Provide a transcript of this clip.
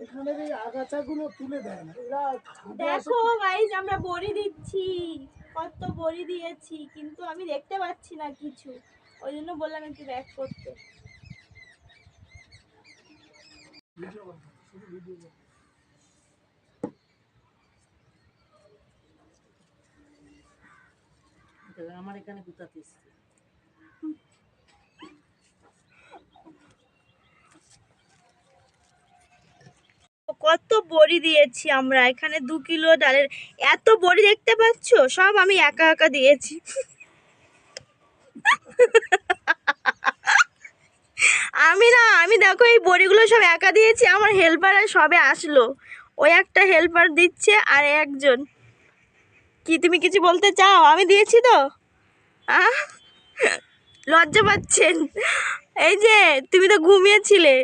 এখানের এই আগাছাগুলো তুলে দেয় না এরা। দেখো গাইস আমরা বড়ি দিচ্ছি, কত বড়ি দিয়েছি, কিন্তু আমি দেখতে পাচ্ছি না কিছু, ওই জন্য বললাম একটু ব্যাক করতে। আমার এখানে গুতাতিস কত বড়ি দিয়েছি আমরা এখানে, 2 কিলো ডালের এত বড়ি দেখতে পাচ্ছ, সব আমি একা একা দিয়েছি। আমি দেখো এই বড়িগুলো সব একা দিয়েছি, আমার হেল্পার সবে আসলো, ওই একটা হেল্পার দিচ্ছে আর একজন। কি তুমি কিছু বলতে চাও? আমি দিয়েছি তো, লজ্জা পাচ্ছেন? এই যে তুমি তো ঘুমিয়েছিলে।